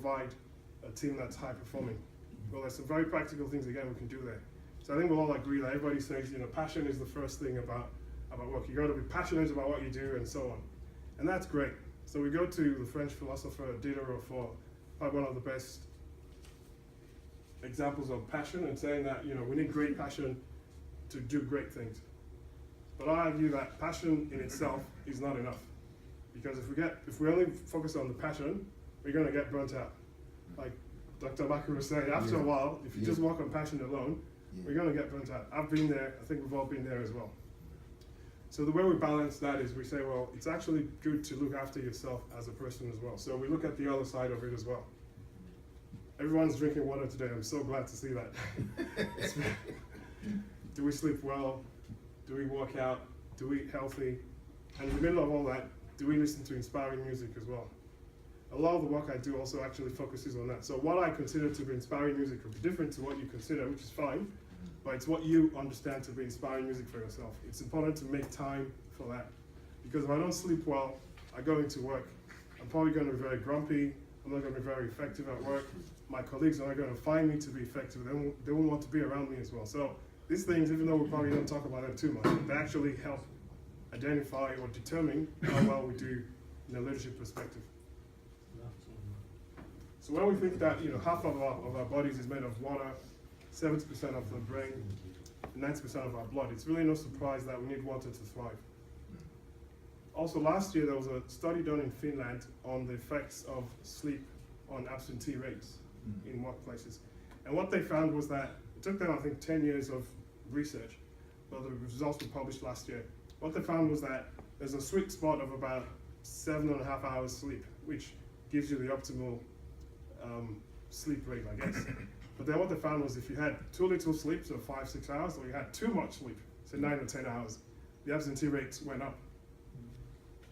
provide a team that's high performing? Well, there's some very practical things again we can do there. So I think we'll all agree that everybody says, passion is the first thing about work. You got to be passionate about what you do and so on. And that's great. So we go to the French philosopher Diderot for probably one of the best examples of passion, and saying that we need great passion to do great things. But I argue that passion in itself is not enough, because if we only focus on the passion, we're going to get burnt out. Like Dr. Baku was saying, after a while, if you just work on passion alone, we're going to get burnt out. I've been there. I think we've all been there as well. So the way we balance that is we say, well, it's actually good to look after yourself as a person as well. So we look at the other side of it as well. Everyone's drinking water today. I'm so glad to see that. Do we sleep well? Do we work out? Do we eat healthy? And in the middle of all that, do we listen to inspiring music as well? A lot of the work I do also actually focuses on that. So what I consider to be inspiring music could be different to what you consider, which is fine, but it's what you understand to be inspiring music for yourself. It's important to make time for that. Because if I don't sleep well, I go into work, I'm probably going to be very grumpy, I'm not going to be very effective at work, my colleagues are not going to find me to be effective, they won't want to be around me as well. So these things, even though we probably don't talk about them too much, they actually help identify or determine how well we do in a leadership perspective. So when we think that half of our bodies is made of water, 70% of the brain, 90% of our blood, it's really no surprise that we need water to thrive. Also last year there was a study done in Finland on the effects of sleep on absentee rates in workplaces. And what they found was that, it took them I think 10 years of research, but the results were published last year. What they found was that there's a sweet spot of about 7.5 hours sleep, which gives you the optimal sleep rate, I guess. But then what they found was if you had too little sleep, so 5-6 hours, or you had too much sleep, so 9 or 10 hours, the absentee rates went up.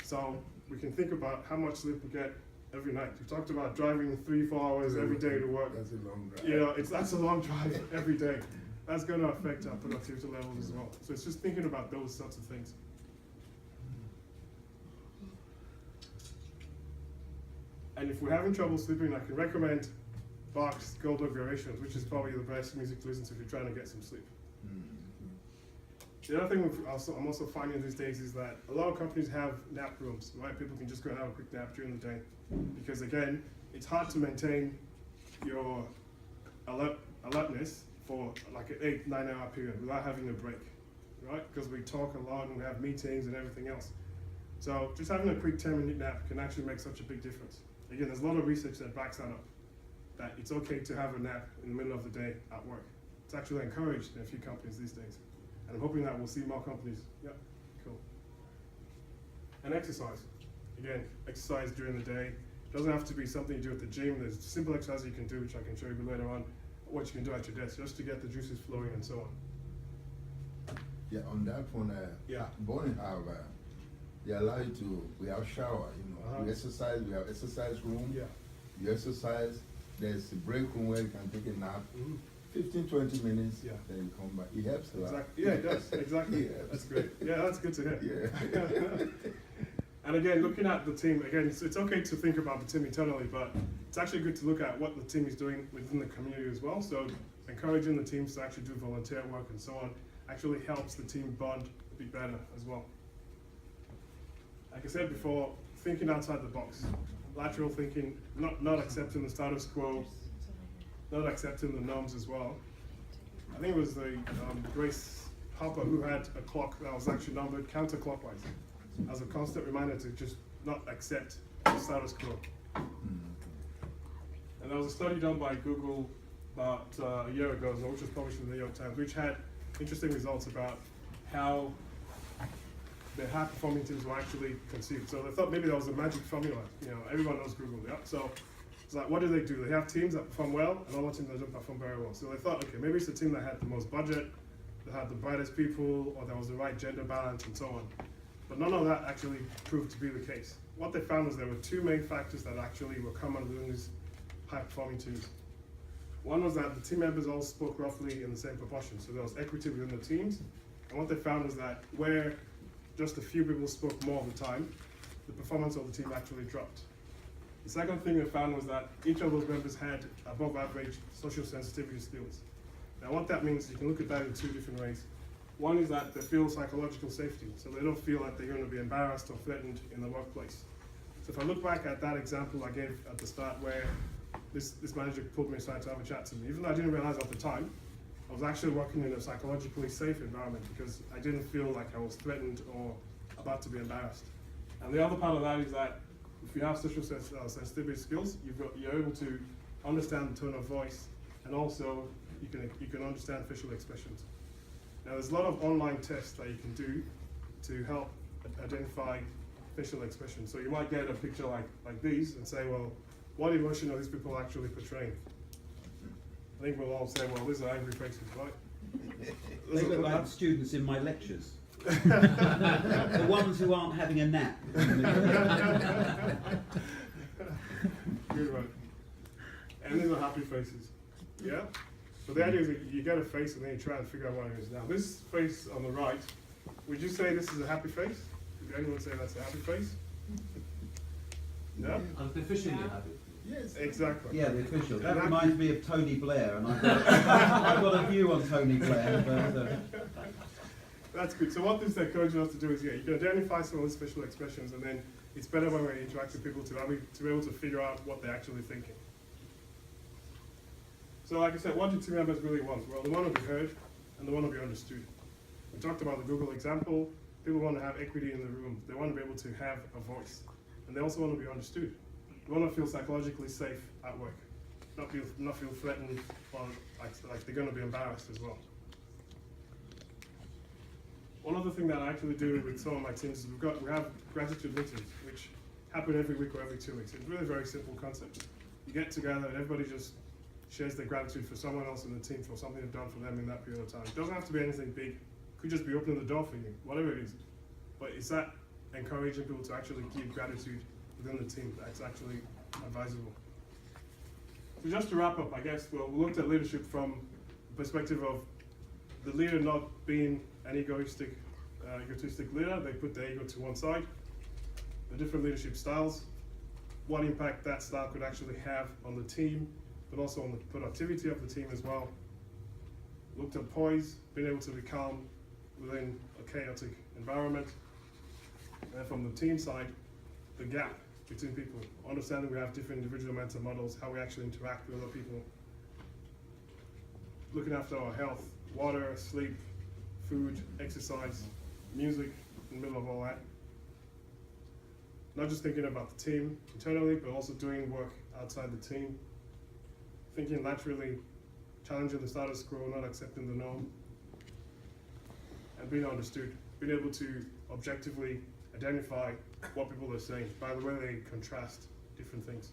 So we can think about how much sleep we get every night. We talked about driving 3-4 hours every day to work. That's a long drive. That's a long drive every day. That's going to affect our productivity levels as well. So it's just thinking about those sorts of things. And if we're having trouble sleeping, I can recommend Bach's Gold Dog Variations, which is probably the best music to listen to if you're trying to get some sleep. The other thing I'm also finding these days is that a lot of companies have nap rooms, right? People can just go and have a quick nap during the day. Because again, it's hard to maintain your alertness for like an 8-9 hour period without having a break, right? Because we talk a lot and we have meetings and everything else. So just having a quick 10-minute nap can actually make such a big difference. Again, there's a lot of research that backs that up, that it's okay to have a nap in the middle of the day at work. It's actually encouraged in a few companies these days. And I'm hoping that we'll see more companies. Yeah, cool. And exercise. Again, exercise during the day. It doesn't have to be something you do at the gym. There's simple exercise you can do, which I can show you later on, what you can do at your desk, just to get the juices flowing and so on. Yeah, on that one, Bonnie have, they allow you to, we have shower, we exercise, we have exercise room, you exercise, there's a break room where you can take a nap, 15-20 minutes, then you come back. It helps a lot. Exactly. Yeah, it does, exactly. That's great. Yeah, that's good to hear. Yeah. And again, looking at the team, again, it's okay to think about the team internally, but it's actually good to look at what the team is doing within the community as well. So encouraging the teams to actually do volunteer work and so on actually helps the team bond a bit better as well. Like I said before, thinking outside the box, lateral thinking, not accepting the status quo, not accepting the norms as well. I think it was the Grace Harper who had a clock that was actually numbered counterclockwise as a constant reminder to just not accept the status quo. And there was a study done by Google about a year ago, which was published in the New York Times, which had interesting results about how the high-performing teams were actually conceived. So they thought maybe there was a magic formula. Everyone knows Google, So it's like, what do? They have teams that perform well and other teams that don't perform very well. So they thought, okay, maybe it's the team that had the most budget, that had the brightest people, or there was the right gender balance and so on. But none of that actually proved to be the case. What they found was there were two main factors that actually were common within these high-performing teams. One was that the team members all spoke roughly in the same proportion, so there was equity within the teams. And what they found was that where just a few people spoke more of the time, the performance of the team actually dropped. The second thing we found was that each of those members had above average social sensitivity skills. Now what that means, you can look at that in two different ways. One is that they feel psychological safety, so they don't feel like they're going to be embarrassed or threatened in the workplace. So if I look back at that example I gave at the start where this manager pulled me aside to have a chat to me, even though I didn't realize at the time, I was actually working in a psychologically safe environment because I didn't feel like I was threatened or about to be embarrassed. And the other part of that is that if you have social sensitivity skills, you're able to understand the tone of voice, and also you can understand facial expressions. Now there's a lot of online tests that you can do to help identify facial expressions. So you might get a picture like these and say, well, what emotion are these people actually portraying? I think we'll all say, well, these are angry faces, right? They look like students in my lectures. The ones who aren't having a nap. Good one. And these are happy faces. Yeah? So the idea is that you get a face and then you try and figure out what it is. Now this face on the right, would you say this is a happy face? Would anyone say that's a happy face? No? Artificially happy. Yes. Exactly. Yeah, the official. That reminds me of Tony Blair, and I've got a view on Tony Blair. But, That's good. So what this encourages us to do is, you can identify some of these facial expressions, and then it's better when we interact with people to be able to figure out what they're actually thinking. So like I said, what do team members really want? Well, they want to be heard, and they want to be understood. We talked about the Google example. People want to have equity in the room. They want to be able to have a voice. And they also want to be understood. They want to feel psychologically safe at work. Not feel threatened, or like they're going to be embarrassed as well. One other thing that I actually do with some of my teams is we have gratitude meetings, which happen every week or every 2 weeks. It's really a very simple concept. You get together and everybody just shares their gratitude for someone else in the team for something they've done for them in that period of time. It doesn't have to be anything big. It could just be opening the door for you, whatever it is. But it's that encouraging people to actually give gratitude within the team that's actually advisable. So just to wrap up, I guess, well, we looked at leadership from the perspective of the leader not being an egotistic leader. They put their ego to one side. The different leadership styles, what impact that style could actually have on the team, but also on the productivity of the team as well. Looked at poise, being able to be calm within a chaotic environment. And then from the team side, the gap between people, understanding we have different individual mental models, how we actually interact with other people. Looking after our health, water, sleep, food, exercise, music, in the middle of all that. Not just thinking about the team internally, but also doing work outside the team. Thinking laterally, challenging the status quo, not accepting the norm. And being understood, being able to objectively identify what people are saying by the way they contrast different things.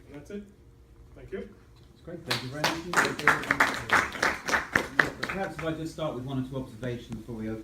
And that's it. Thank you. That's great. Thank you very much. Perhaps if I just start with one or two observations before we open.